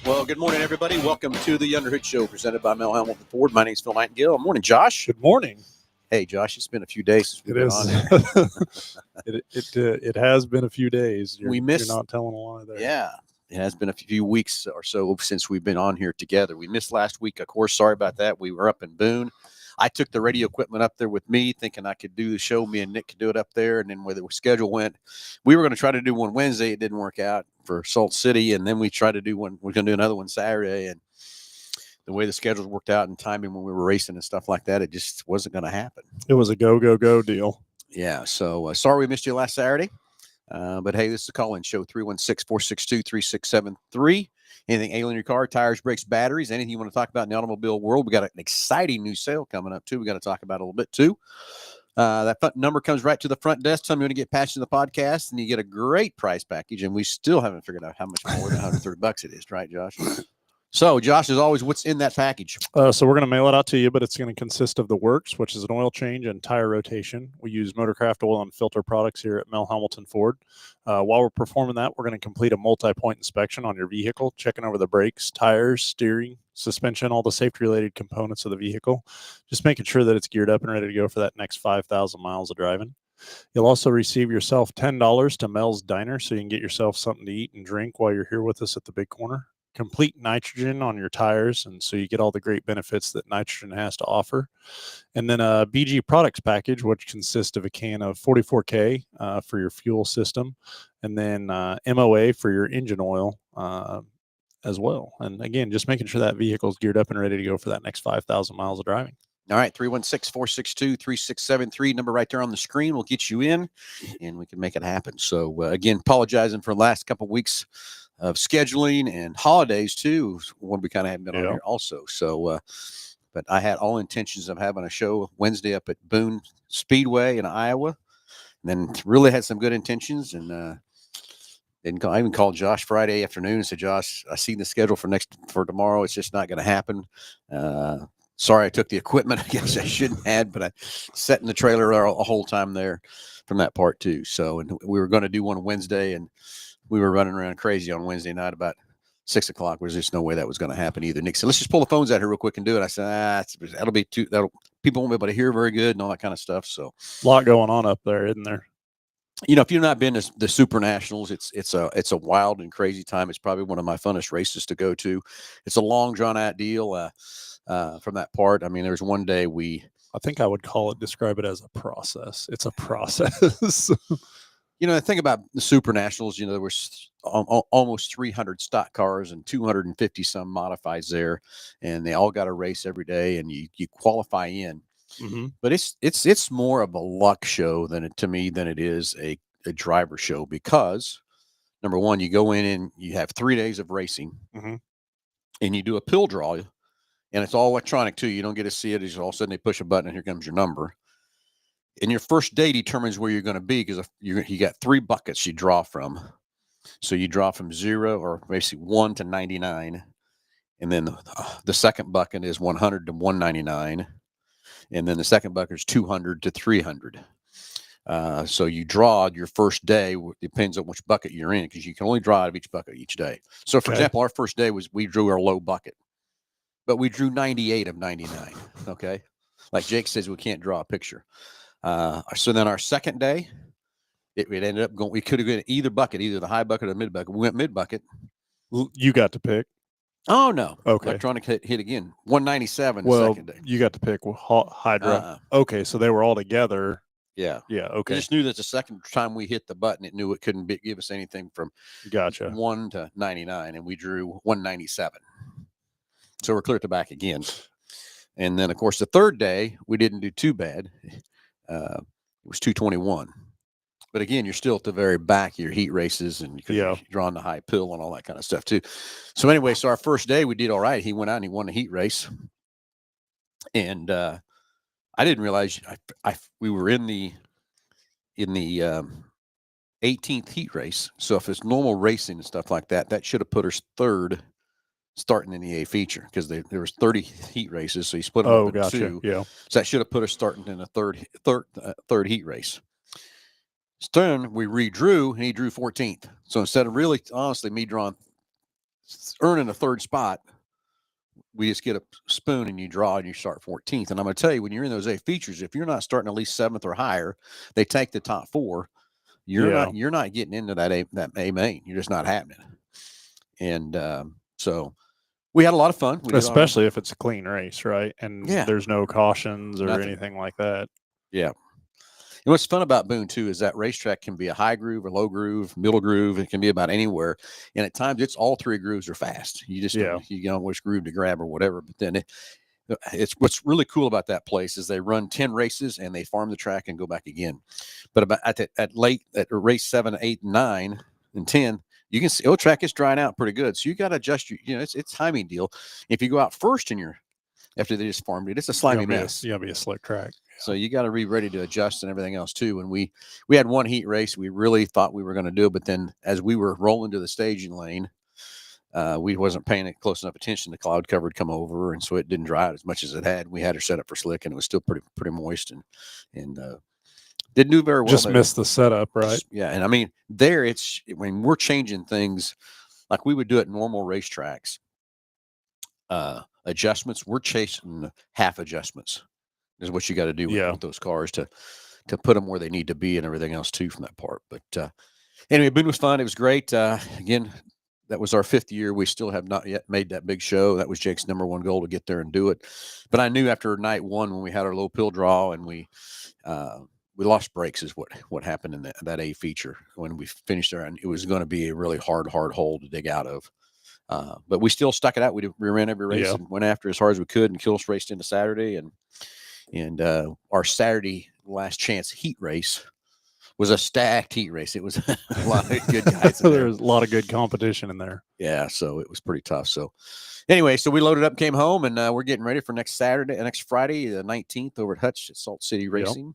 Well, good morning, everybody. Welcome to the Underhood Show presented by Mel Hamilton Ford. My name is Phil Nightingale. Morning, Josh. Good morning. Hey, Josh, it's been a few days since we've been on here. It has been a few days. We missed. You're not telling a lie there. Yeah, it has been a few weeks or so since we've been on here together. We missed last week, of course. Sorry about that. We were up in Boone. I took the radio equipment up there with me, thinking I could do the show. Me and Nick could do it up there. And then where the schedule went, we were going to try to do one Wednesday. It didn't work out for Salt City. And then we tried to do one. We're going to do another one Saturday. And the way the schedules worked out and timing when we were racing and stuff like that, it just wasn't going to happen. It was a go deal. Yeah. So sorry we missed you last Saturday. But hey, this is the call-in show, 316-462-3673. Anything ailing your car, tires, brakes, batteries, anything you want to talk about in the automobile world. We got an exciting new sale coming up, too. We got to talk about it a little bit, too. That number comes right to the front desk. Tell me when to get patched in the podcast, and you get a great price package. And we still haven't figured out how much more than $130 it is, right, Josh? So, Josh, as always, what's in that package? So we're going to mail it out to you, but it's going to consist of the works, which is an oil change and tire rotation. We use Motorcraft oil and filter products here at Mel Hamilton Ford. While we're performing that, we're going to complete a multi-point inspection on your vehicle, checking over the brakes, tires, steering, suspension, all the safety-related components of the vehicle, just making sure that it's geared up and ready to go for that next 5,000 miles of driving. You'll also receive yourself $10 to Mel's Diner, so you can get yourself something to eat and drink while you're here with us at the Big Corner. Complete nitrogen on your tires, and so you get all the great benefits that nitrogen has to offer. And then a BG products package, which consists of a can of 44K for your fuel system, and then MOA for your engine oil as well. And again, just making sure that vehicle is geared up and ready to go for that next 5,000 miles of driving. All right, 316-462-3673, number right there on the screen. We'll get you in, and we can make it happen. So, again, apologizing for the last couple of weeks of scheduling and holidays, too, when we kind of haven't been on here also. So, but I had all intentions of having a show Wednesday up at Boone Speedway in Iowa, and then really had some good intentions. And I even called Josh Friday afternoon and said, Josh, I see the schedule for tomorrow. It's just not going to happen. Sorry, I took the equipment. I guess I shouldn't have, but I sat in the trailer a whole time there from that part too. So, and we were going to do one Wednesday, and we were running around crazy on Wednesday night about 6 o'clock. There's just no way that was going to happen either. Nick said, let's just pull the phones out here real quick and do it. I said, people won't be able to hear very good and all that kind of stuff. So a lot going on up there, isn't there? You know, if you've not been to the Super Nationals, it's a wild and crazy time. It's probably one of my funnest races to go to. It's a long drawn out deal. From that part, I mean, there was one day I think I would describe it as a process. It's a process. You know, the thing about the Super Nationals, you know, there was almost 300 stock cars and 250 some modifieds there, and they all got a race every day, and you qualify in. Mm-hmm. But it's more of a luck show than it is a driver show, because number one, you go in and you have 3 days of racing, mm-hmm. and you do a pill draw, and it's all electronic too. You don't get to see it. All of a sudden they push a button and here comes your number. And your first day determines where you're going to be, because you got 3 buckets you draw from. So you draw from 0 or basically 1 to 99. And then the second bucket is 100 to 199. And then the second bucket is 200 to 300. So you draw your first day. Depends on which bucket you're in, because you can only draw out of each bucket each day. So, for example, our first day we drew our low bucket, but we drew 98 of 99. Okay. Like Jake says, we can't draw a picture. So then our second day, it ended up going, we could have gone either bucket, either the high bucket or the mid bucket. We went mid bucket. You got to pick. Oh, no. Okay. Electronic hit again. 197 well, second day. You got to pick Hydra. Okay, so they were all together. Yeah. Yeah, okay. I just knew that the second time we hit the button, it knew it couldn't give us anything from 1 to 99, and we drew 197. So we're clear at the back again. And then, of course, the third day, we didn't do too bad. It was 221. But again, you're still at the very back of your heat races, and you're drawing the high pill and all that kind of stuff too. So anyway, so our first day we did all right. He went out and he won the heat race, and I didn't realize we were in the 18th heat race. So if it's normal racing and stuff like that, that should have put us third, starting in the A feature, because there was 30 heat races, so you split them up into 2. Yeah. So that should have put us starting in a third heat race. Stern, we redrew, and he drew 14th. So instead of really, honestly, me drawing earning a third spot, we just get a spoon and you draw and you start 14th. And I'm going to tell you, when you're in those A features, if you're not starting at least 7th or higher, they take the top 4. You're not getting into that A main. You're just not happening. And so we had a lot of fun. Especially if it's a clean race, right? And Yeah. there's no cautions or Nothing. anything like that. Yeah. And what's fun about Boone too is that racetrack can be a high groove, a low groove, middle groove. It can be about anywhere, and at times it's all 3 grooves are fast. You just you know which groove to grab or whatever. But then it's what's really cool about that place is they run 10 races and they farm the track and go back again. But about at race 7, 8, 9, and 10, you can see the track is drying out pretty good. So you got to adjust it's timing deal. If you go out first after they just farmed it, it's a slimy mess. Yeah, be a slick track. So you got to be ready to adjust and everything else too. And we had one heat race. We really thought we were going to do it, but then as we were rolling to the staging lane, we wasn't paying close enough attention. The cloud cover had come over, and so it didn't dry out as much as it had. We had her set up for slick, and it was still pretty moist, and didn't do very well. Just missed the setup, right? Yeah, and I mean it's when we're changing things like we would do at normal racetracks. Adjustments, we're chasing half adjustments. Is what you got to do with those cars to put them where they need to be and everything else too from that part. But anyway, Boone was fun. It was great. Again, that was our 5th year. We still have not yet made that big show. That was Jake's number 1 goal to get there and do it. But I knew after night 1 when we had our low pill draw and we lost brakes is what happened in that A feature when we finished there, and it was going to be a really hard hole to dig out of. But we still stuck it out. We ran every race and went after as hard as we could, and Kills raced into Saturday, and our Saturday last chance heat race was a stacked heat race. It was a lot of good guys. There was a lot of good competition in there. Yeah, so it was pretty tough. So anyway, so we loaded up, came home, and we're getting ready for next Friday, the 19th, over at Hutch at Salt City Racing.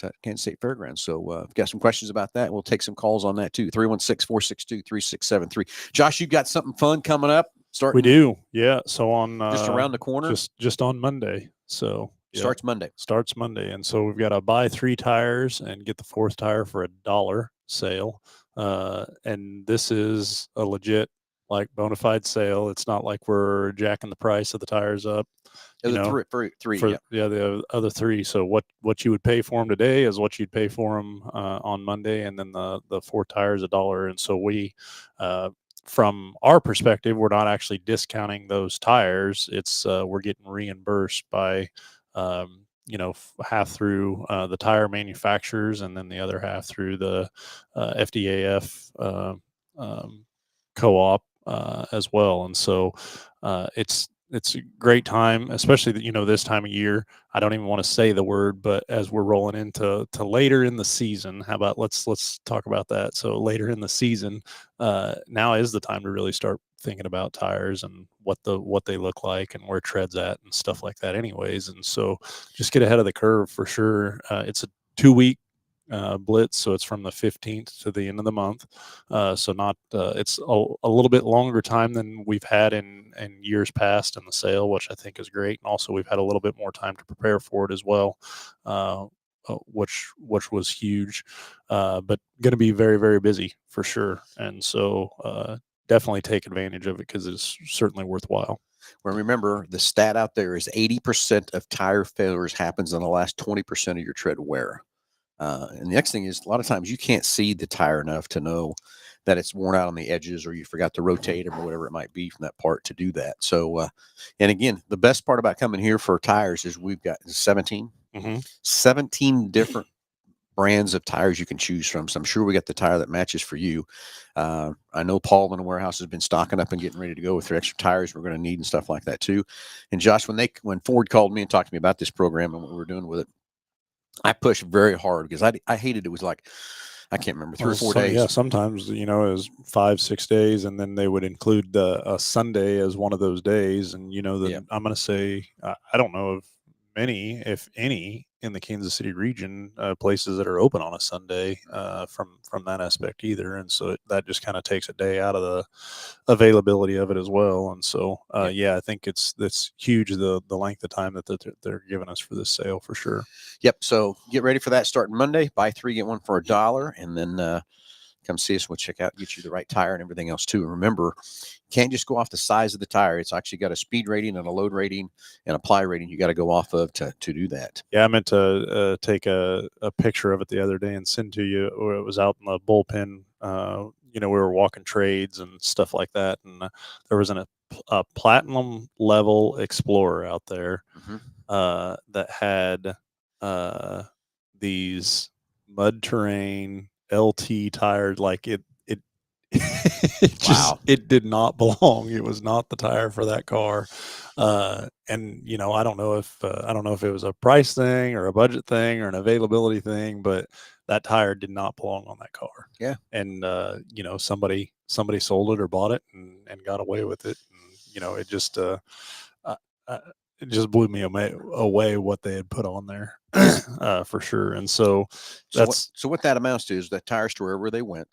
At Kansas State Fairgrounds. So if you've got some questions about that, we'll take some calls on that too. 316-462-3673. Josh, you've got something fun coming up. We do. Yeah. So on just around the corner. Just on Monday. So starts Monday. And so we've got to buy 3 tires and get the 4th tire for $1 sale. And this is a legit bona fide sale. It's not like we're jacking the price of the tires up. The other 3. So what you would pay for them today is what you'd pay for them on Monday, and then the 4 tires $1. And so we, from our perspective, we're not actually discounting those tires. It's we're getting reimbursed by half through the tire manufacturers, and then the other half through the FDAF co-op as well. And so it's a great time, especially this time of year. I don't even want to say the word, but as we're rolling into later in the season, how about let's talk about that. So later in the season, now is the time to really start thinking about tires and what they look like and where tread's at and stuff like that anyways. And so just get ahead of the curve for sure. It's a 2-week blitz, so it's from the 15th to the end of the month. So not it's a little bit longer time than we've had in years past in the sale, which I think is great. And also we've had a little bit more time to prepare for it as well, which was huge. But going to be very, very busy for sure. And so definitely take advantage of it because it's certainly worthwhile. Well, remember, the stat out there is 80% of tire failures happens in the last 20% of your tread wear. And the next thing is a lot of times you can't see the tire enough to know that it's worn out on the edges or you forgot to rotate them or whatever it might be from that part to do that. So, and again, the best part about coming here for tires is we've got 17 different brands of tires you can choose from. So I'm sure we got the tire that matches for you. I know Paul in the warehouse has been stocking up and getting ready to go with the extra tires we're going to need and stuff like that too. And Josh, when Ford called me and talked to me about this program and what we were doing with it, I pushed very hard because I hated it. Was like, I can't remember, 3 or 4 days. Yeah, sometimes, it was 5-6 days, and then they would include a Sunday as one of those days. And, I'm going to say, I don't know of many, if any, in the Kansas City region, places that are open on a Sunday from that aspect either. And so that just kind of takes a day out of the availability of it as well. And so, I think that's huge, the length of time that they're giving us for this sale for sure. Yep. So get ready for that starting Monday. Buy 3, get 1 for $1. And then come see us. We'll check out, get you the right tire and everything else too. And remember, you can't just go off the size of the tire. It's actually got a speed rating and a load rating and a ply rating you got to go off of to do that. Yeah, I meant to take a picture of it the other day and send to you. It was out in the bullpen. We were walking trades and stuff like that, and there was a platinum level Explorer out there that had these mud terrain LT tires. Like it just it did not belong. It was not the tire for that car. And I don't know if it was a price thing or a budget thing or an availability thing, but that tire did not belong on that car. Yeah. And somebody sold it or bought it and got away with it. And, it just it just blew me away what they had put on there for sure. And so what that amounts to is that tire store, wherever they went,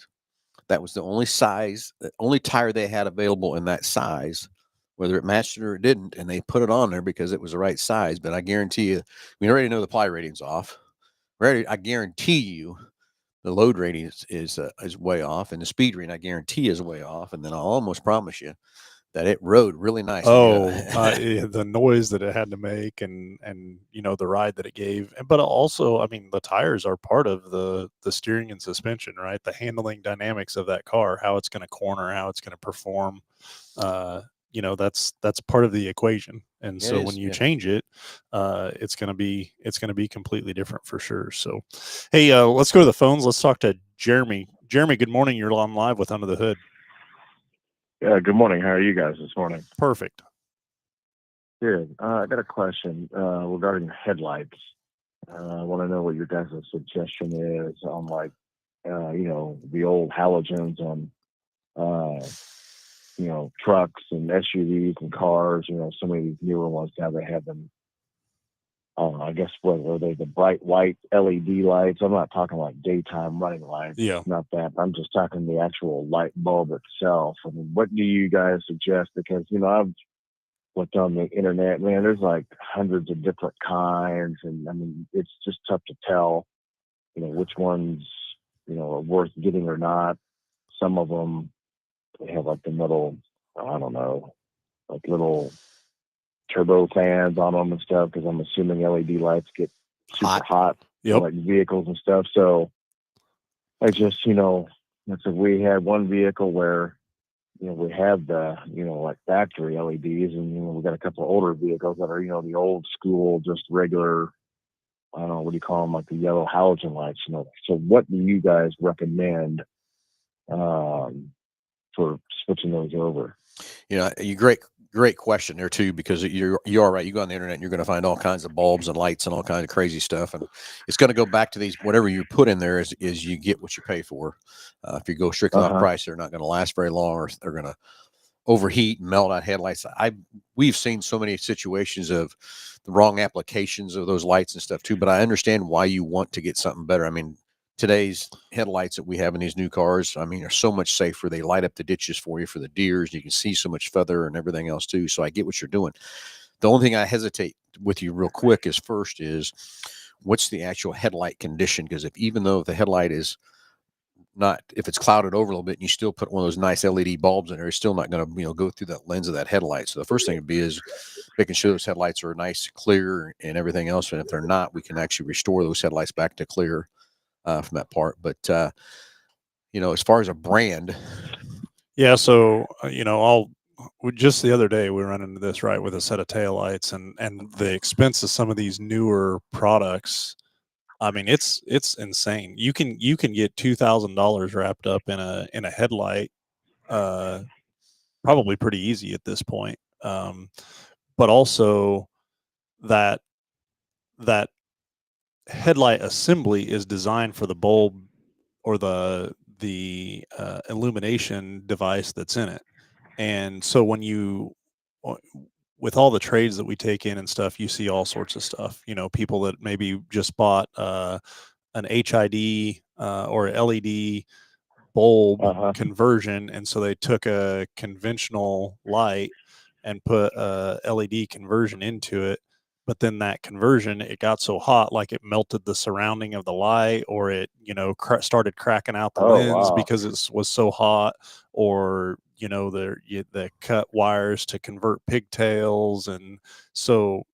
that was the only size, the only tire they had available in that size, whether it matched it or it didn't, and they put it on there because it was the right size. But I guarantee you, we already know the ply rating's off. I guarantee you, the load rating is way off, and the speed rating I guarantee is way off. And then I'll almost promise you that it rode really nice. The noise that it had to make and the ride that it gave. But also, I mean, the tires are part of the steering and suspension, right? The handling dynamics of that car, how it's going to corner, how it's going to perform. That's part of the equation. And so when you change it, it's going to be completely different for sure. So, hey, let's go to the phones. Let's talk to Jeremy. Jeremy, good morning. You're on live with Under the Hood. Yeah, good morning. How are you guys this morning? Perfect. Good. I got a question regarding headlights. I want to know what your guys' suggestion is on the old halogens on trucks and SUVs and cars. Some of these newer ones now they have them. I guess whether they the bright white LED lights. I'm not talking like daytime running lights. Yeah. Not that. I'm just talking the actual light bulb itself. I mean, what do you guys suggest? Because I've looked on the internet. Man, there's like hundreds of different kinds, and I mean, it's just tough to tell. Which ones are worth getting or not. Some of them they have like the little, I don't know, like little turbo fans on them and stuff, because I'm assuming LED lights get super hot like vehicles and stuff. So I just, we had one vehicle where, we have the, like factory LEDs, and, we got a couple of older vehicles that are, the old school, just regular, I don't know, what do you call them? Like the yellow halogen lights, So what do you guys recommend for switching those over? Great question there too, because you are right. You go on the internet and you're going to find all kinds of bulbs and lights and all kinds of crazy stuff. And it's going to go back to these, whatever you put in there is you get what you pay for. If you go strictly on price, they're not going to last very long, or they're going to overheat and melt out headlights. We've seen so many situations of the wrong applications of those lights and stuff too, but I understand why you want to get something better. I mean, today's headlights that we have in these new cars, I mean, are so much safer. They light up the ditches for you for the deers. You can see so much further and everything else too. So I get what you're doing. The only thing I hesitate with you real quick is what's the actual headlight condition? Because even though the headlight is not, if it's clouded over a little bit and you still put one of those nice LED bulbs in there, it's still not going to, go through that lens of that headlight. So the first thing would be is making sure those headlights are nice, clear, and everything else. And if they're not, we can actually restore those headlights back to clear from that part. But as far as a brand, so just the other day we ran into this right with a set of taillights and the expense of some of these newer products. I mean, it's insane. You can get $2,000 wrapped up in a headlight, probably pretty easy at this point. But also that headlight assembly is designed for the bulb or the illumination device that's in it. And so with all the trades that we take in and stuff, you see all sorts of stuff, people that maybe just bought an HID or LED bulb conversion. And so they took a conventional light and put a LED conversion into it. but then that conversion, it got so hot, like it melted the surrounding of the light, or it, started cracking out the Oh lens wow. because it was so hot, or, the cut wires to convert pigtails. And so,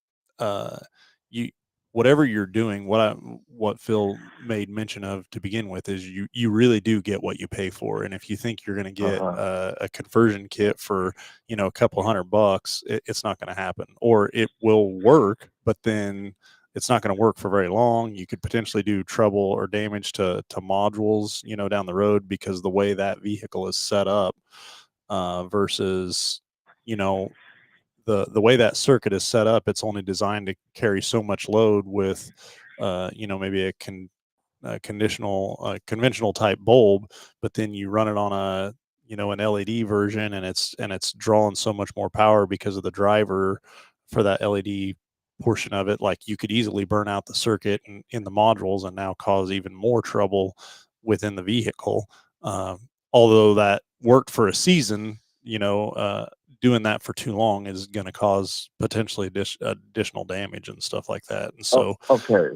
you, whatever you're doing, what Phil made mention of to begin with is you really do get what you pay for. And if you think you're going to get Uh-huh. a conversion kit for, a couple $100, it's not going to happen. Or it will work, but then it's not going to work for very long. You could potentially do trouble or damage to modules, down the road, because the way that vehicle is set up, versus, the way that circuit is set up, it's only designed to carry so much load with, maybe a conventional type bulb, but then you run it on an LED version, and it's drawing so much more power because of the driver for that LED portion of it. Like, you could easily burn out the circuit in the modules and now cause even more trouble within the vehicle. Although that worked for a season, doing that for too long is going to cause potentially additional damage and stuff like that. And Oh, so okay.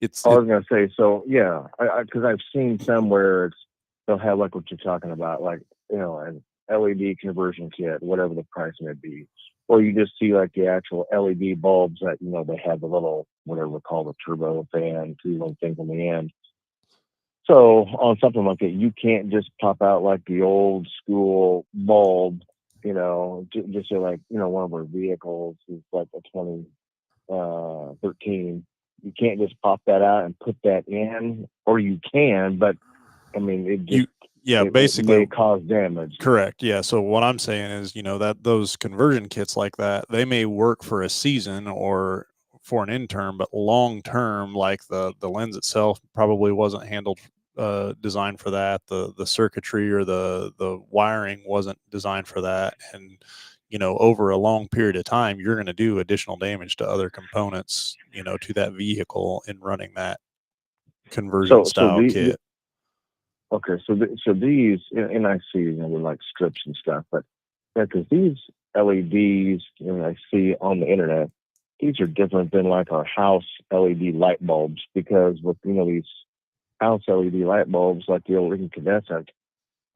it's I was gonna say, so yeah, because I've seen some where they'll have like what you're talking about, like an LED conversion kit, whatever the price may be, or you just see like the actual LED bulbs that they have the little whatever we call the turbo fan, two little things on the end. So on something like that, you can't just pop out like the old school bulb, just say like one of our vehicles is like a 2013. You can't just pop that out and put that in, or you can, but I mean, it basically may cause damage. correct. Yeah. So what I'm saying is, that those conversion kits like that, they may work for a season or for an intern, but long term, like the lens itself probably wasn't designed for that. The circuitry or the wiring wasn't designed for that. And, over a long period of time, you're going to do additional damage to other components, to that vehicle in running that conversion So style kit. okay, so these, and I see, with like strips and stuff, but yeah, because these LEDs, I see on the internet, these are different than like our house LED light bulbs, because with these house LED light bulbs, like the old incandescent,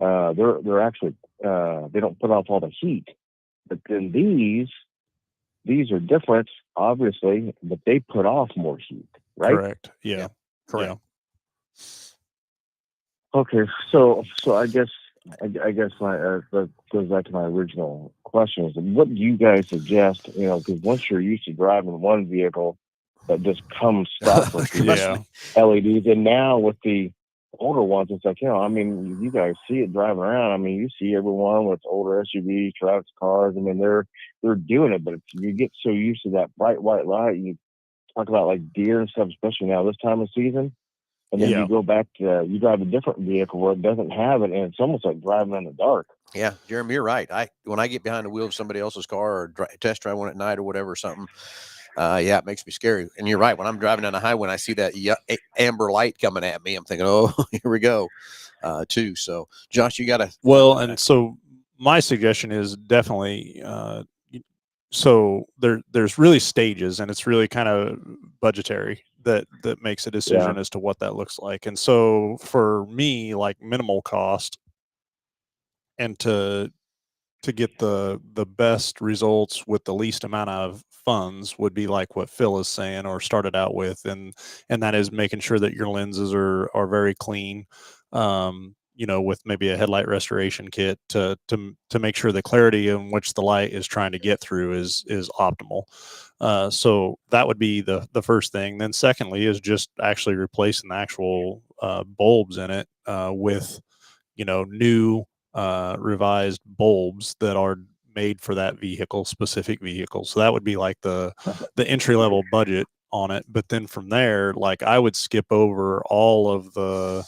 they're actually they don't put off all the heat, but then these are different, obviously, but they put off more heat, right? Correct. Yeah. Correct. Yeah. Okay, so I guess my that goes back to my original question: is what do you guys suggest? Because once you're used to driving one vehicle that just comes stock with these Yeah. LEDs, and now with the older ones, it's like I mean, you guys see it driving around. I mean, you see everyone with older SUVs, trucks, cars. I mean, they're doing it, but you get so used to that bright white light. You talk about like deer and stuff, especially now this time of season. And then Yeah. you go back to you drive a different vehicle where it doesn't have it, and it's almost like driving in the dark. Yeah, Jeremy, you're right. When I get behind the wheel of somebody else's car or test drive one at night or whatever, something, it makes me scary. And you're right. When I'm driving down the highway and I see that amber light coming at me, I'm thinking, oh, here we go, too. So, Josh, you got to. Well, and so my suggestion is definitely, so there's really stages, and it's really kind of budgetary that makes a decision as to what that looks like. And so for me, like minimal cost, and to get the best results with the least amount of funds would be like what Phil is saying or started out with, and that is making sure that your lenses are very clean, with maybe a headlight restoration kit to make sure the clarity in which the light is trying to get through is optimal. So that would be the first thing. Then secondly is just actually replacing the actual bulbs in it with new revised bulbs that are made for that specific vehicle. So that would be like the entry level budget on it. But then from there, like I would skip over all of the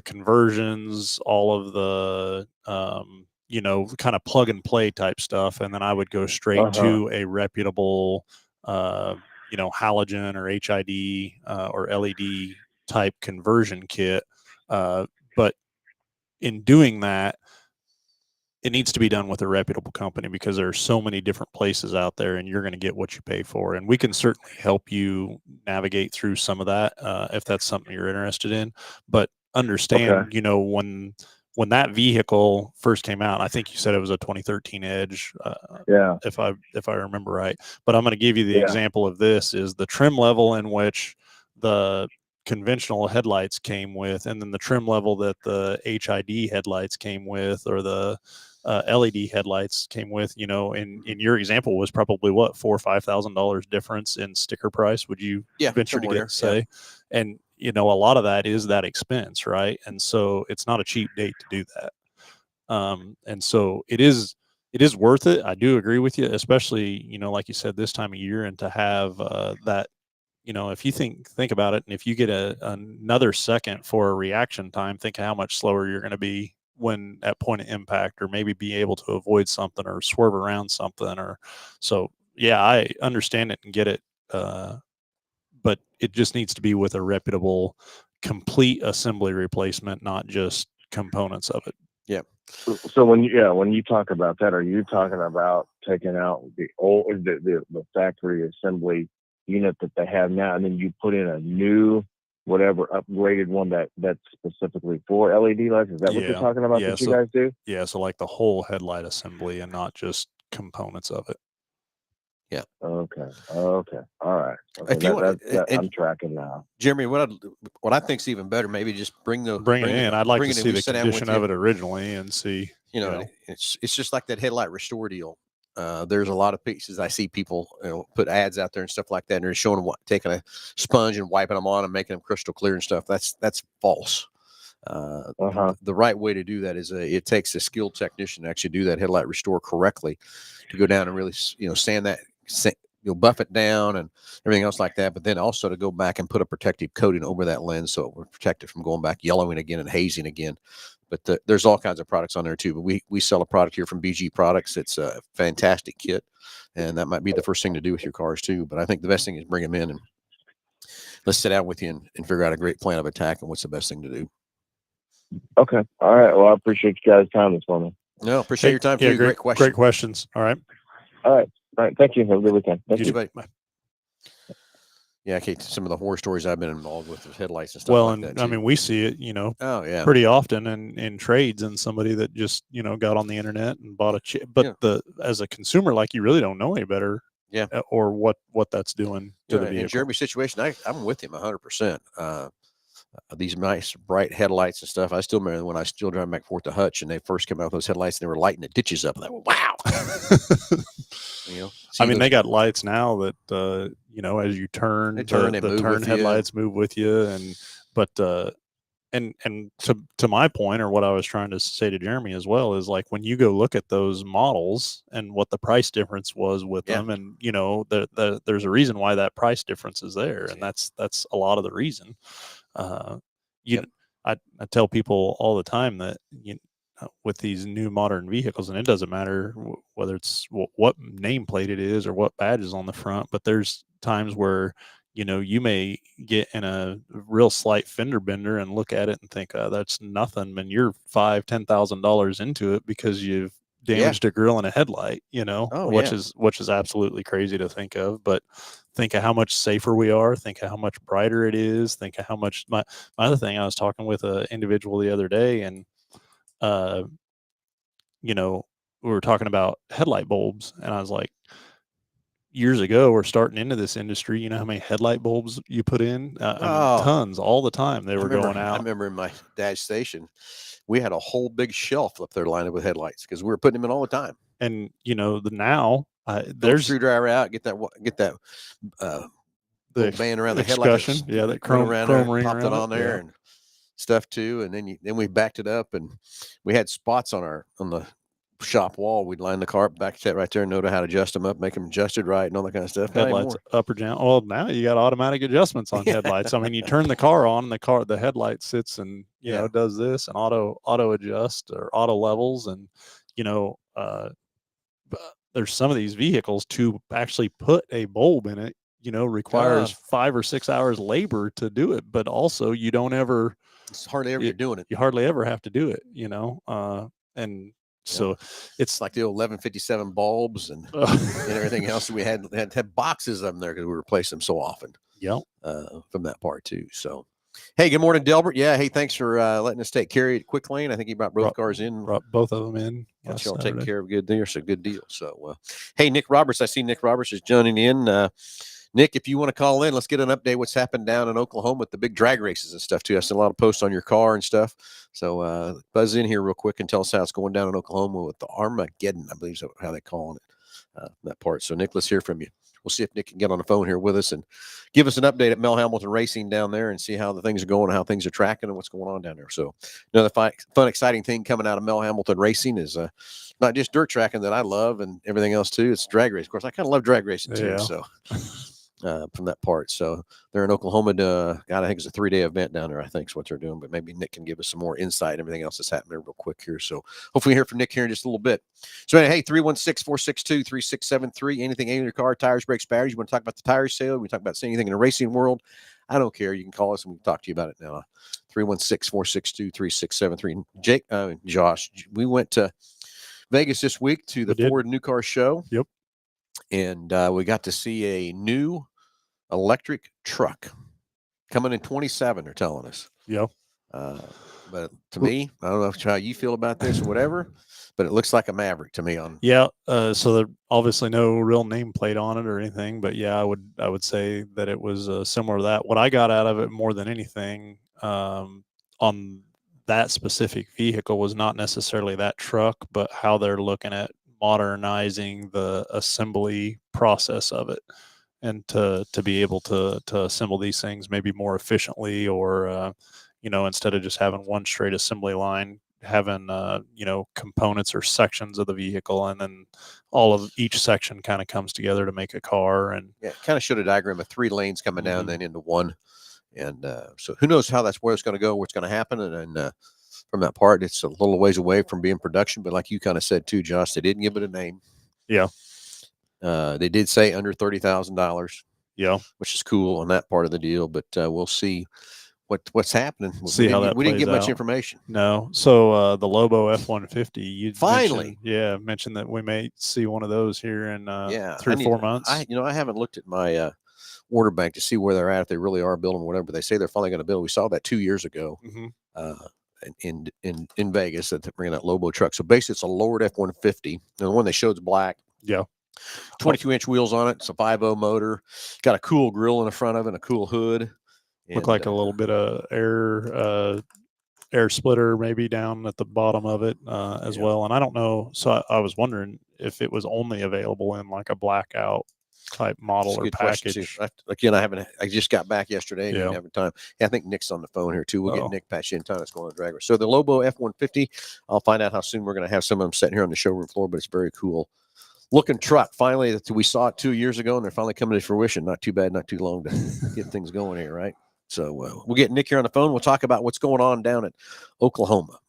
conversions, all of the kind of plug and play type stuff, and then I would go straight to a reputable halogen or HID or LED type conversion kit. But in doing that, it needs to be done with a reputable company, because there are so many different places out there, and you're going to get what you pay for. And we can certainly help you navigate through some of that if that's something you're interested in. But understand, Okay. you know, when that vehicle first came out, I think you said it was a 2013 Edge, Yeah. if I remember right. But I'm going to give you the Yeah. example of this is the trim level in which the conventional headlights came with, and then the trim level that the HID headlights came with, or the LED headlights came with. You know, in your example was probably what, $4,000 or $5,000 difference in sticker price. Would you venture to somewhere, say? And you know, a lot of that is that expense, right? And so it's not a cheap date to do that. And so it is worth it. I do agree with you, especially, you know, like you said, this time of year, and to have that, you know, if you think about it, and if you get another second for a reaction time, think of how much slower you're going to be when at point of impact, or maybe be able to avoid something or swerve around something. Or so, yeah, I understand it and get it. But it just needs to be with a reputable, complete assembly replacement, not just components of it. So when you talk about that, are you talking about taking out the old the factory assembly unit that they have now, and then you put in a new, whatever, upgraded one that's specifically for LED lights? Is that what you're talking about? Yeah, that you guys do? Yeah, so like the whole headlight assembly and not just components of it. Yeah. Okay. All right. Okay. If you want, I'm tracking now. Jeremy, what I think's even better, maybe just bring it in. I'd like to see we the sit down with condition you. of it originally and see. You know, it's just like that headlight restore deal. There's a lot of pieces I see people, you know, put ads out there and stuff like that, and they're showing them taking a sponge and wiping them on and making them crystal clear and stuff. That's false. The right way to do that is it takes a skilled technician to actually do that headlight restore correctly, to go down and really, you know, sand that, you'll buff it down and everything else like that. But then also to go back and put a protective coating over that lens so it will protect it from going back yellowing again and hazing again. But there's all kinds of products on there too. But we sell a product here from BG Products. It's a fantastic kit, and that might be the first thing to do with your cars too. But I think the best thing is bring them in and let's sit down with you and figure out a great plan of attack and what's the best thing to do. Okay. All right. Well, I appreciate you guys' time this morning. No, appreciate your time. Yeah, too. Great questions. Great questions. All right. All right. Thank you. Have a good weekend. Thank you. Bye. Yeah, Kate, some of the horror stories I've been involved with headlights and stuff Well, like and that. Too. I mean, we see it, you know, pretty often in trades, and somebody that just, you know, got on the internet and bought a chip. But as a consumer, like, you really don't know any better. Yeah. Or what that's doing to the vehicle. In Jeremy's situation, I'm with him 100%. These nice bright headlights and stuff. I still remember when I still driving back forth to Hutch, and they first came out with those headlights, and they were lighting the ditches up. And I went, wow. You know, I mean, they got lights now that you know, as you turn, the turn headlights move with you, and to my point, or what I was trying to say to Jeremy as well, is like, when you go look at those models and what the price difference was with them, and you know, there's a reason why that price difference is there, and that's a lot of the reason. I tell people all the time that, you know, with these new modern vehicles, and it doesn't matter whether it's what nameplate it is or what badge is on the front, but there's times where, you know, you may get in a real slight fender bender and look at it and think, that's nothing, and you're $5,000-$10,000 into it because you've damaged a grill and a headlight, you know, which is absolutely crazy to think of. But think of how much safer we are. Think of how much brighter it is. Think of how much my other thing, I was talking with an individual the other day, and you know, we were talking about headlight bulbs, and I was like, years ago, we're starting into this industry. You know how many headlight bulbs you put in? I mean, tons, all the time. They were going out. I remember in my dad's station, we had a whole big shelf up there lined up with headlights because we were putting them in all the time. And you know, now there's screwdriver out, get that the band around the headlight. That chrome ring popped it on there and stuff too. And then we backed it up, and we had spots on the shop wall. We'd line the car up, back set right there, and know how to adjust them up, make them adjusted right, and all that kind of stuff. Headlights up or down. Well, now you got automatic adjustments on headlights. I mean, you turn the car on, and the headlight sits and you know, does this, and auto adjust or auto levels, and you know, there's some of these vehicles to actually put a bulb in it, you know, requires 5 or 6 hours labor to do it, but also it's hardly ever you're doing it. You hardly ever have to do it, you know, and So It's it's like the old 1157 bulbs and everything else. We had boxes of them there because we replaced them so often yeah. from that part too. So, hey, good morning, Delbert. Yeah, hey, thanks for letting us take care of Quick Lane. I think he brought both cars in. Brought both of them in. Got you all taken care of good there. So good deal. So, hey, Nick Roberts, I see Nick Roberts is joining in. Nick, if you want to call in, let's get an update what's happened down in Oklahoma with the big drag races and stuff too. I've seen a lot of posts on your car and stuff. So buzz in here real quick and tell us how it's going down in Oklahoma with the Armageddon, I believe is how they're calling it, that part. So Nick, let's hear from you. We'll see if Nick can get on the phone here with us and give us an update at Mel Hamilton Racing down there and see how the things are going and how things are tracking and what's going on down there. So another fun, exciting thing coming out of Mel Hamilton Racing is not just dirt tracking that I love and everything else too. It's drag race. Of course, I kind of love drag racing too. Yeah. So from that part. So they're in Oklahoma. God, I think it's a 3-day event down there, I think is what they're doing. But maybe Nick can give us some more insight and everything else that's happening real quick here. So hopefully hear from Nick here in just a little bit. So, hey, 316-462-3673. Anything in your car, tires, brakes, batteries. You want to talk about the tire sale? We talk about anything in the racing world. I don't care. You can call us and we can talk to you about it now. 316-462-3673. Josh, we went to Vegas this week to the Ford New Car Show. Yep. And we got to see a new electric truck coming in 27, they're telling us. Yeah. But to me, I don't know how you feel about this or whatever, but it looks like a Maverick to me. So there obviously no real nameplate on it or anything, but yeah, I would say that it was similar to that. What I got out of it more than anything on that specific vehicle was not necessarily that truck, but how they're looking at modernizing the assembly process of it, and to be able to assemble these things maybe more efficiently, or instead of just having one straight assembly line, having components or sections of the vehicle, and then all of each section kind of comes together to make a car. And kind of showed a diagram of 3 lanes coming down then into one. And so who knows where it's going to go, what's going to happen. And from that part, it's a little ways away from being production, but like you kind of said too, Josh, they didn't give it a name. Yeah. They did say under $30,000. Yeah. Which is cool on that part of the deal, but we'll see what's happening. See how that we didn't get plays much out. information. No. So the Lobo F-150, you finally mentioned that we may see one of those here in 3 or 4 months. I haven't looked at my order bank to see where they're at, if they really are building whatever, but they say they're finally going to build. We saw that 2 years ago. In Vegas that they're bringing that Lobo truck. So basically it's a lowered F-150. And the one they showed is black. Yeah. 22-inch wheels on it. It's a 5.0 motor. Got a cool grill in the front of it and a cool hood. Look like a little bit of air splitter maybe down at the bottom of it as well. And I don't know. So I was wondering if it was only available in like a blackout type model or package. Again, I just got back yesterday and didn't have time. I think Nick's on the phone here too. We'll get Nick patched in time. It's going to drag race. So the Lobo F-150, I'll find out how soon we're going to have some of them sitting here on the showroom floor, but it's very cool looking truck. Finally, we saw it 2 years ago and they're finally coming to fruition. Not too bad, not too long to get things going here, right? So we'll get Nick here on the phone. We'll talk about what's going on down at Oklahoma.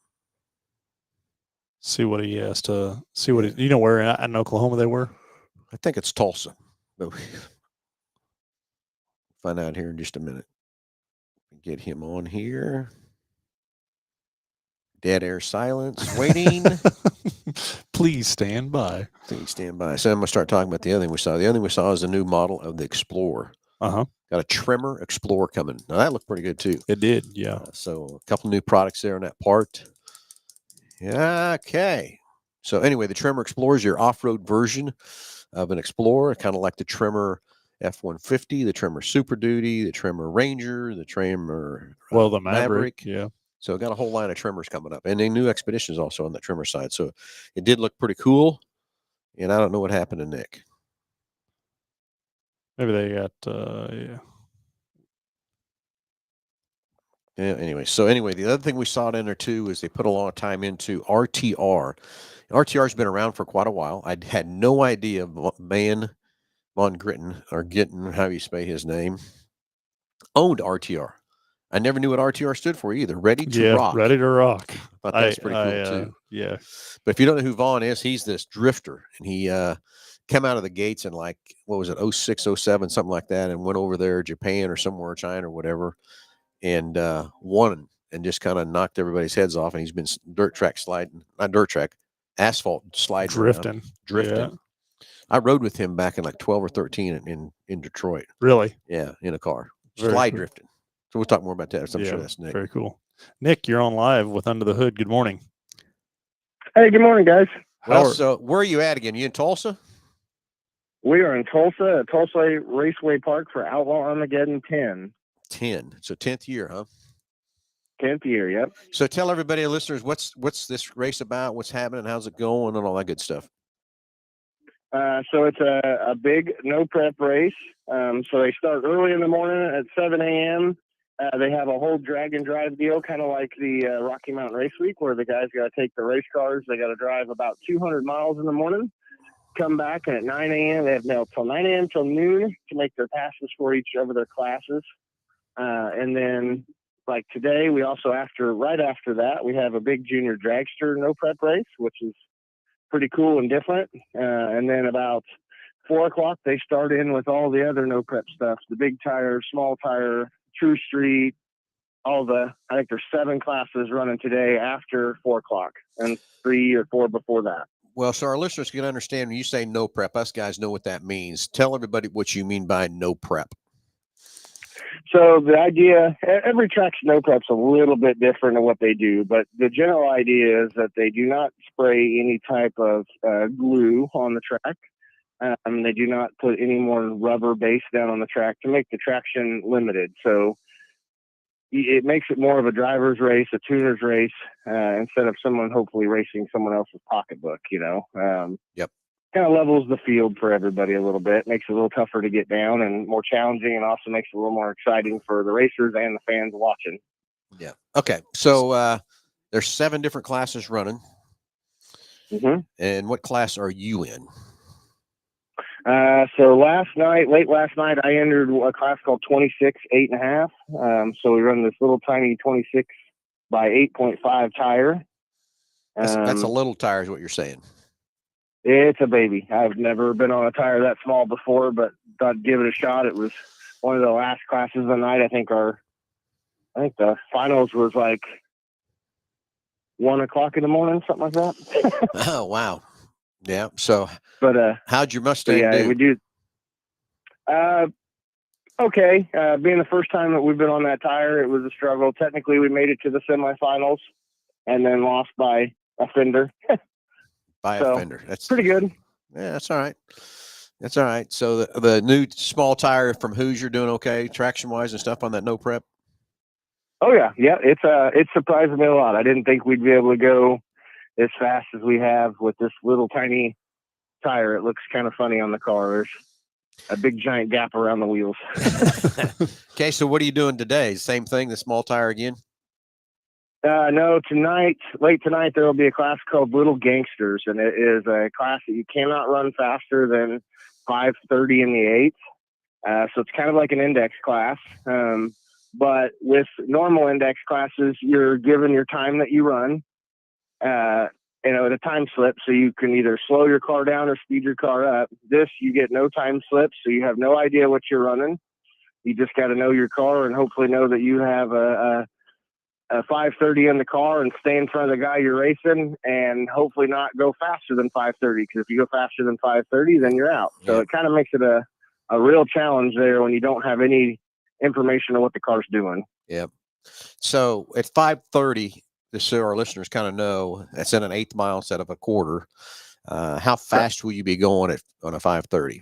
See what he has to see. Where in Oklahoma they were? I think it's Tulsa. But find out here in just a minute. Get him on here. Dead air silence. Waiting. Please stand by. Please stand by. So I'm going to start talking about the other thing we saw. The other thing we saw is a new model of the Explorer. Got a Tremor Explorer coming. Now that looked pretty good too. It did, yeah. So a couple new products there on that part. Yeah, okay. So anyway, the Tremor Explorer is your off-road version of an Explorer, kind of like the Tremor F-150, the Tremor Super Duty, the Tremor Ranger, the Tremor the Maverick. Yeah. So got a whole line of Tremors coming up, and the new Expeditions also on the Tremor side. So it did look pretty cool, and I don't know what happened to Nick. Maybe they got Anyway, the other thing we saw in there too is they put a lot of time into RTR. RTR has been around for quite a while. I had no idea Van Gittin, or Gittin, how you say his name, owned RTR. I never knew what RTR stood for either. Ready to rock. Ready to rock. I thought that's pretty cool too. Yeah. But if you don't know who Vaughn is, he's this drifter, and he came out of the gates in like, what was it, 06, 07, something like that, and went over there, Japan or somewhere, China or whatever, and won and just kind of knocked everybody's heads off. And he's been not dirt track, asphalt sliding around, drifting. Yeah. I rode with him back in like 12 or 13 in Detroit. Really? Yeah, in a car, Very slide cool. drifting. So we'll talk more about that. So I'm Yeah, sure that's Nick. very cool. Nick, you're on live with Under the Hood. Good morning. Hey, good morning, guys. Well, Howard. so where are you at again? You in Tulsa? We are in Tulsa at Tulsa Raceway Park for Outlaw Armageddon 10. 10. So 10th year, huh? 10th year, yep. So tell everybody, listeners, what's this race about? What's happening? How's it going? And all that good stuff. So it's a big no prep race. So they start early in the morning at 7 a.m. They have a whole drag and drive deal, kind of like the Rocky Mountain Race Week, where the guys got to take the race cars. They got to drive about 200 miles in the morning, come back, and at 9 a.m. they have till 9 a.m. till noon to make their passes for each of their classes. And then, like today, we also right after that, we have a big junior dragster no prep race, which is pretty cool and different. And then about 4 o'clock, they start in with all the other no prep stuff: the big tire, small tire, true street, I think there's 7 classes running today after 4 o'clock and 3 or 4 before that. Well, so our listeners can understand when you say no prep, us guys know what that means. Tell everybody what you mean by no prep. So the idea, every track's no prep's a little bit different in what they do, but the general idea is that they do not spray any type of glue on the track. They do not put any more rubber base down on the track to make the traction limited. So it makes it more of a driver's race, a tuner's race, instead of someone hopefully racing someone else's pocketbook, Yep. Kind of levels the field for everybody a little bit, makes it a little tougher to get down and more challenging, and also makes it a little more exciting for the racers and the fans watching. Yeah. Okay. So there's 7 different classes running. Mm-hmm. And what class are you in? So late last night, I entered a class called 26 8.5. So we run this little tiny 26 by 8.5 tire. That's a little tire is what you're saying. It's a baby. I've never been on a tire that small before, but thought I'd give it a shot. It was one of the last classes of the night. I think the finals was like 1 o'clock in the morning, something like that. Oh, wow. Yeah. So, but how'd your Mustang do? We do. Okay. Being the first time that we've been on that tire, it was a struggle. Technically, we made it to the semifinals and then lost by a fender. A fender. That's pretty good. Yeah, that's all right. That's all right. So the new small tire from Hoosier doing okay, traction wise and stuff on that no prep. Oh yeah, it's surprised me a lot. I didn't think we'd be able to go as fast as we have with this little tiny tire. It looks kind of funny on the car. There's a big giant gap around the wheels. Okay, so what are you doing today? Same thing, the small tire again? No, late tonight, there will be a class called Little Gangsters, and it is a class that you cannot run faster than 5:30 in the 8th. So it's kind of like an index class. But with normal index classes, you're given your time that you run, a time slip, so you can either slow your car down or speed your car up. This, you get no time slips, so you have no idea what you're running. You just got to know your car and hopefully know that you have a 5:30 in the car and stay in front of the guy you're racing, and hopefully not go faster than 5:30. Because if you go faster than 5:30, then you're out. So it kind of makes it a real challenge there when you don't have any information on what the car's doing. Yep. So at 5:30, just so our listeners kind of know, that's in an 1/8 mile instead of a quarter. How fast will you be going on a 5:30?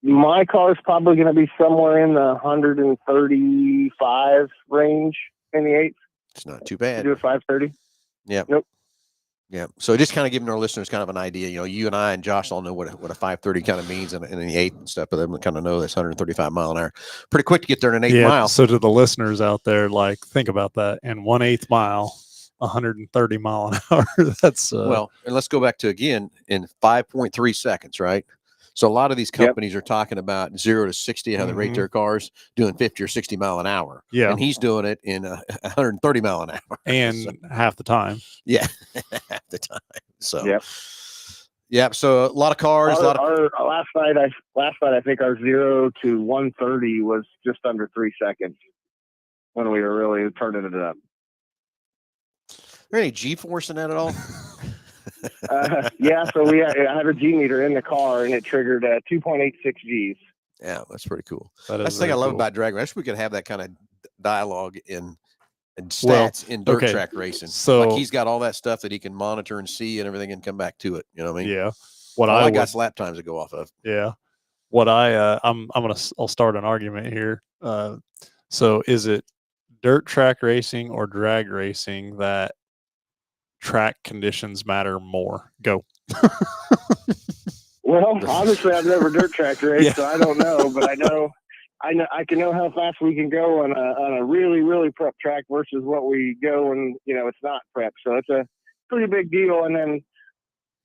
My car is probably going to be somewhere in the 135 range in the 8th. It's not too bad. Do a 5:30. Yep. Nope. Yeah. So just kind of giving our listeners kind of an idea, you and I and Josh all know what a 5:30 kind of means in the 8th and stuff, but they kind of know that's 135 mile an hour. Pretty quick to get there in an 8 mile. So to the listeners out there, think about that. In 1/8 mile, 130 mile an hour. That's and let's go back to again in 5.3 seconds, right? So a lot of these companies are talking about 0 to 60, how they rate their cars, doing 50 or 60 mile an hour. Yeah. And he's doing it in 130 mile an hour. And half the time. Yeah. Half the time. So, yeah. So a lot of cars. Last night, I think our 0 to 130 was just under 3 seconds when we were really turning it up. there any G-force in that at all? Yeah, so I have a G meter in the car, and it triggered 2.86 Gs. Yeah, that's pretty cool. That That's is the thing I very love cool. about drag. I wish we could have that kind of dialogue and Well, stats in dirt okay, track racing. so- like he's got all that stuff that he can monitor and see and everything and come back to it. You know what I mean? Yeah. What All I I would, got's lap times to go off of. yeah. What I'll start an argument here. So is it dirt track racing or drag racing that track conditions matter more? Go. Well, obviously, I've never dirt track raced, Yeah. so I don't know. But I can know how fast we can go on a really, really prep track versus what we go when it's not prep. So it's a pretty big deal. And then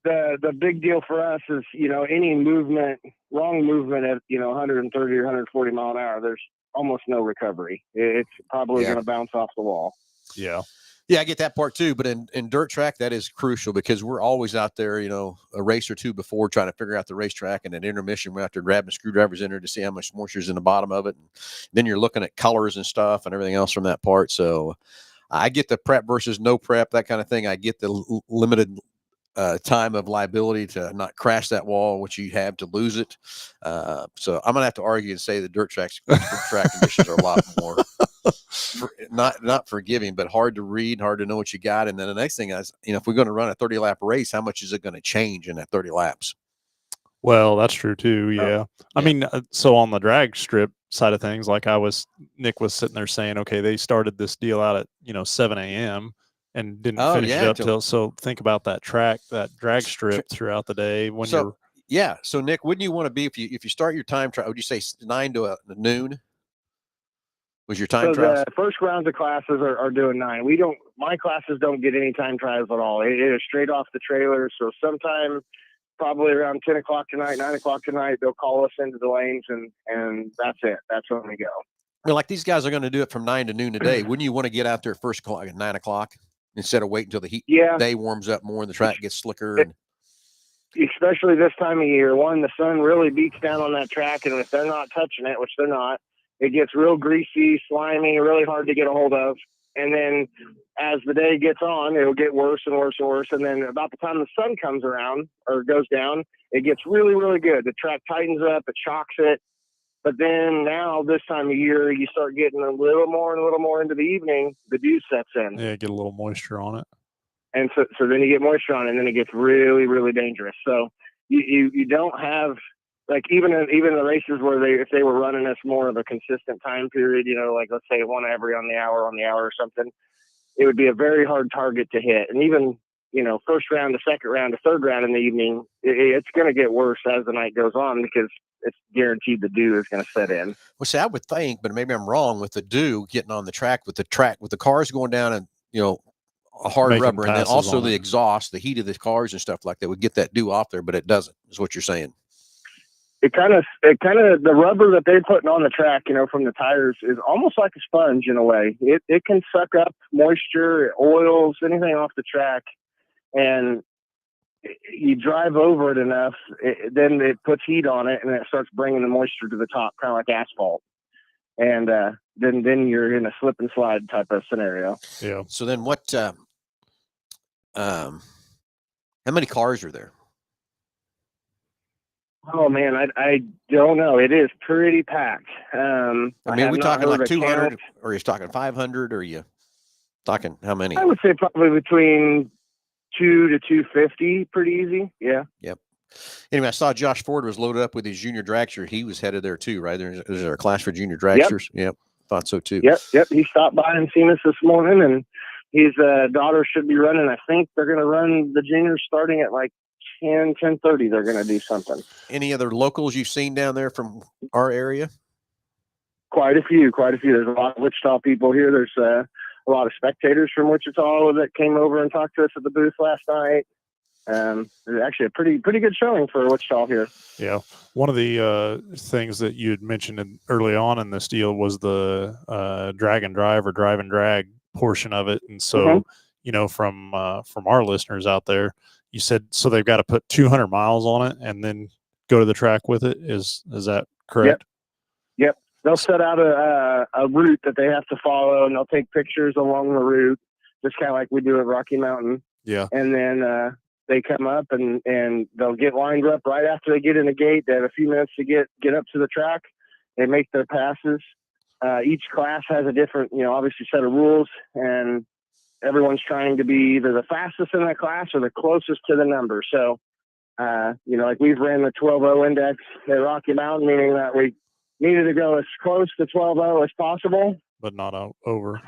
the big deal for us is any wrong movement at 130 or 140 mile an hour. There's almost no recovery. It's probably going to bounce off the wall. Yeah. Yeah, I get that part too. But in dirt track, that is crucial because we're always out there, a race or two before trying to figure out the racetrack. And at intermission, we're out there grabbing screwdrivers in there to see how much moisture is in the bottom of it. And then you're looking at colors and stuff and everything else from that part. So I get the prep versus no prep, that kind of thing. I get the limited time of liability to not crash that wall, which you have to lose it. So I'm going to have to argue and say the dirt track conditions are a lot more. Not forgiving, but hard to read, hard to know what you got. And then the next thing is, if we're going to run a 30 lap race, how much is it going to change in that 30 laps? Well, that's true too. Yeah. I mean, so on the drag strip side of things, like Nick was sitting there saying, okay, they started this deal out at, 7 a.m. and didn't finish it up till. So think about that drag strip throughout the day when you're. Yeah. So Nick, wouldn't you want to be, if you start your time trial, would you say 9 to noon? Was your time trials? The first rounds of classes are doing 9. My classes don't get any time trials at all. It is straight off the trailer. So sometime probably around 10 o'clock tonight, 9 o'clock tonight, they'll call us into the lanes and that's it. That's when we go. Well, like these guys are going to do it from 9 to noon today. Wouldn't you want to get out there first at 9 o'clock instead of waiting until the heat day warms up more and the track gets slicker? Especially this time of year, the sun really beats down on that track. And if they're not touching it, which they're not, it gets real greasy, slimy, really hard to get a hold of. And then as the day gets on, it'll get worse and worse and worse. And then about the time the sun comes around or goes down, it gets really, really good. The track tightens up, it shocks it. But then now this time of year, you start getting a little more into the evening, the dew sets in. Yeah, get a little moisture on it. And so then you get moisture on it, and then it gets really, really dangerous. So you don't have, like, even the races where if they were running us more of a consistent time period, like let's say one every on the hour or something, it would be a very hard target to hit. And even, first round to second round to third round in the evening, it's going to get worse as the night goes on because it's guaranteed the dew is going to set in. Well, see, I would think, but maybe I'm wrong, with the dew getting on the track with the cars going down and, a hard Making rubber, and then also the it. exhaust, the heat of the cars and stuff like that would get that dew off there, but it doesn't, is what you're saying. It kind of the rubber that they're putting on the track, from the tires is almost like a sponge in a way. It can suck up moisture, oils, anything off the track, and you drive over it enough, then it puts heat on it, and it starts bringing the moisture to the top, kind of like asphalt. And then you're in a slip and slide type of scenario. Yeah. So then what? How many cars are there? Oh man, I don't know. It is pretty packed. Are we talking like 200, or are you talking 500, or are you talking how many? I would say probably between 200 to 250, pretty easy. Yeah. Yep. Anyway, I saw Josh Ford was loaded up with his junior dragster. He was headed there too, right? Is there a class for junior dragsters? Yep. Thought so too. Yep. He stopped by and seen us this morning, and his daughter should be running. I think they're going to run the juniors starting at like 10:30. They're going to do something. Any other locals you've seen down there from our area? Quite a few. There's a lot of Wichita people here. There's a lot of spectators from Wichita that came over and talked to us at the booth last night. It's actually a pretty good showing for Wichita here. Yeah. One of the things that you had mentioned early on in this deal was the drag and drive or drive and drag portion of it. And so, from our listeners out there, you said, so they've got to put 200 miles on it and then go to the track with it. Is that correct? Yep. They'll set out a route that they have to follow, and they'll take pictures along the route. just kind of like we do at Rocky Mountain. Yeah. And then they come up and they'll get lined up right after they get in the gate. They have a few minutes to get up to the track. They make their passes. Each class has a different, obviously set of rules, and everyone's trying to be either the fastest in that class or the closest to the number. So, like we've ran the 12.0 index at Rocky Mountain, meaning that we needed to go as close to 12.0 as possible, but not over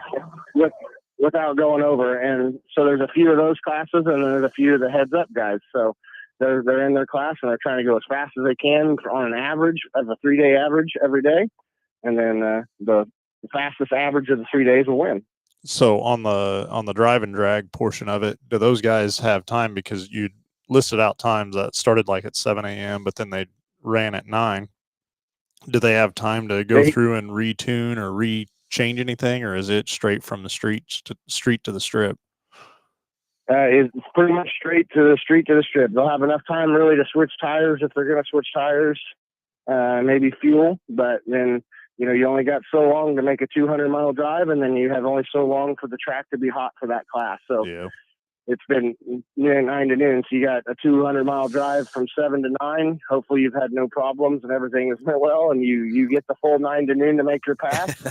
without going over. And so there's a few of those classes, and there's a few of the heads up guys. So they're in their class and they're trying to go as fast as they can on an average of a 3-day average every day. And then the fastest average of the 3 days will win. So on the drive and drag portion of it, do those guys have time? Because you listed out times that started like at 7 a.m., but then they ran at 9. Do they have time to go through and retune or change anything, or is it straight from the street to the strip? It's pretty much straight to the street to the strip. They'll have enough time really to switch tires if they're going to switch tires, maybe fuel, but then you only got so long to make a 200-mile drive, and then you have only so long for the track to be hot for that class. So it's been 9 to noon. So you got a 200-mile drive from 7 to 9. Hopefully you've had no problems and everything has went well, and you get the full 9 to noon to make your pass.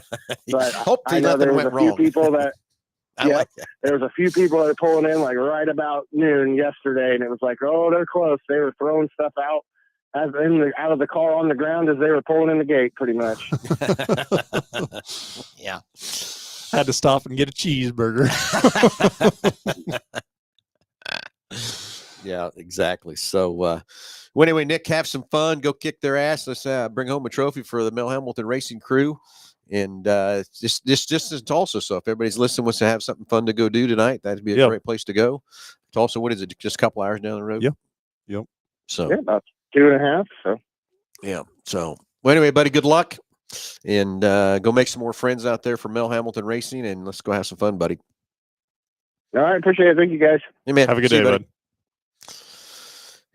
But I know there was a few people that, there was a few people that are pulling in like right about noon yesterday, and it was like, oh, they're close. They were throwing stuff out out of the car on the ground as they were pulling in the gate, pretty much. Yeah. Had to stop and get a cheeseburger. Yeah, exactly. So, well, anyway, Nick, have some fun. Go kick their ass. Let's bring home a trophy for the Mel Hambleton Racing Crew. And just in Tulsa. So if everybody's listening wants to have something fun to go do tonight, that'd be a great place to go. Tulsa, what is it? Just a couple hours down the road? Yep. So about 2.5. So yeah. So well, anyway, buddy, good luck. And go make some more friends out there for Mel Hambleton Racing, and let's go have some fun, buddy. All right, appreciate it. Thank you, guys. Hey, man. Have a good day, bud.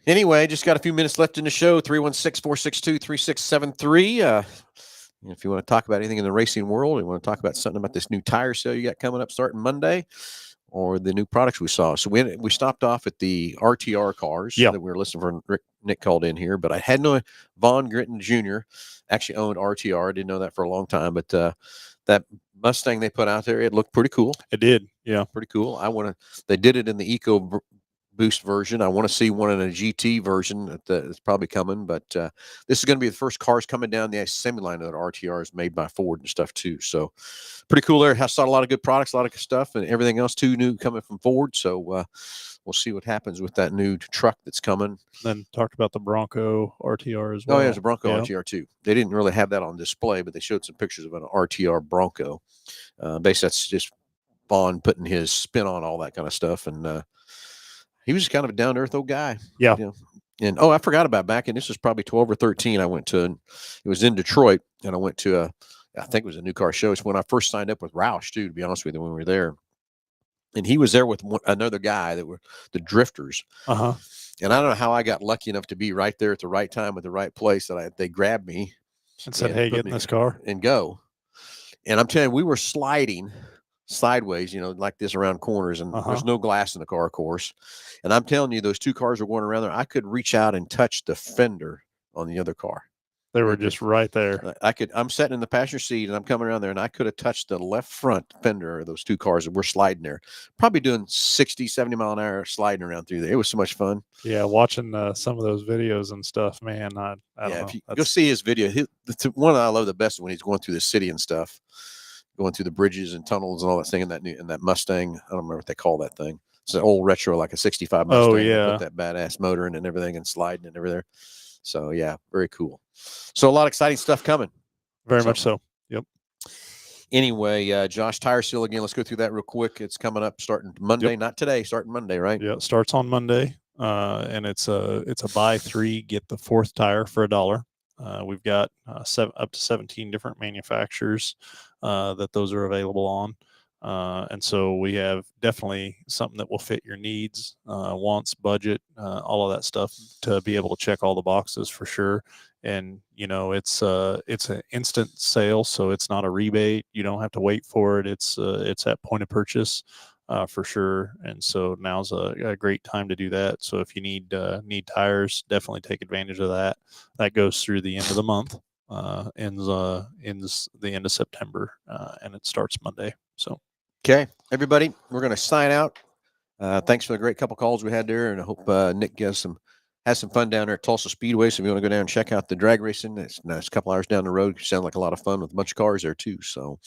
Anyway, just got a few minutes left in the show. 316-462-3673. If you want to talk about anything in the racing world, you want to talk about something about this new tire sale you got coming up starting Monday, or the new products we saw. So we stopped off at the RTR cars that we were listening for. Nick called in here, but I had no Vaughn Gritton Jr. actually owned RTR. I didn't know that for a long time, but that Mustang they put out there, it looked pretty cool. It did. Yeah. Pretty cool. They did it in the Eco Boost version. I want to see one in a GT version that's probably coming, but this is going to be the first cars coming down the assembly line that RTR is made by Ford and stuff too. So pretty cool there. I saw a lot of good products, a lot of stuff, and everything else too new coming from Ford. So we'll see what happens with that new truck that's coming. Then talked about the Bronco RTR as well. Oh yeah, there's a Bronco RTR too. They didn't really have that on display, but they showed some pictures of an RTR Bronco. Basically, that's just Vaughn putting his spin on all that kind of stuff, and he was kind of a down-to-earth old guy. Yeah. And, I forgot about back, and this was probably 12 or 13 I went to, and it was in Detroit, and I went to I think it was a new car show. It's when I first signed up with Roush, too, to be honest with you, when we were there. And he was there with another guy that were the Drifters. Uh-huh. And I don't know how I got lucky enough to be right there at the right time at the right place that they grabbed me. And said, hey, get in this car. And go. And I'm telling you, we were sliding sideways, like this around corners, and there's no glass in the car, of course. And I'm telling you, those two cars were going around there. I could reach out and touch the fender on the other car. They were just right there. I'm sitting in the passenger seat and I'm coming around there, and I could have touched the left front fender of those two cars that were sliding there, probably doing 60, 70 mile an hour sliding around through there. It was so much fun. Yeah. Watching some of those videos and stuff, man. I don't know. If you go see his video, one that I love the best when he's going through the city and stuff, going through the bridges and tunnels and all that thing in that Mustang. I don't remember what they call that thing. It's an old retro, like a 65 Mustang. Oh, yeah. Put that badass motor in and everything and sliding and everything. So, yeah, very cool. So, a lot of exciting stuff coming. Very much so. Yep. Anyway, Josh, tire seal again. Let's go through that real quick. It's coming up starting Monday, not today, starting Monday, right? Yeah, it starts on Monday. And it's a buy 3, get the 4th tire for $1. We've got up to 17 different manufacturers that those are available on. And so we have definitely something that will fit your needs, wants, budget, all of that stuff to be able to check all the boxes for sure. And, it's an instant sale, so it's not a rebate. You don't have to wait for it. It's at point of purchase. for sure. And so now's a great time to do that. So if you need tires, definitely take advantage of that. That goes through the end of the month, ends the end of September, and it starts Monday. So Okay, everybody, we're going to sign out. Thanks for the great couple calls we had there, and I hope Nick has some fun down there at Tulsa Speedway. So if you want to go down and check out the drag racing, it's a couple hours down the road. Sounds like a lot of fun with a bunch of cars there too. So,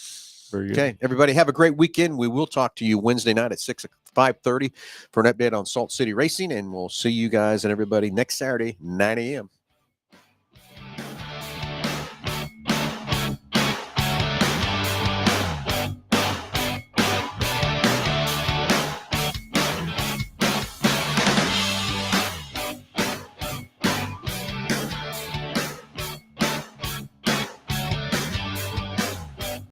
very good. Okay, everybody, have a great weekend. We will talk to you Wednesday night at 5:30 for an update on Salt City Racing, and we'll see you guys and everybody next Saturday, 9 a.m.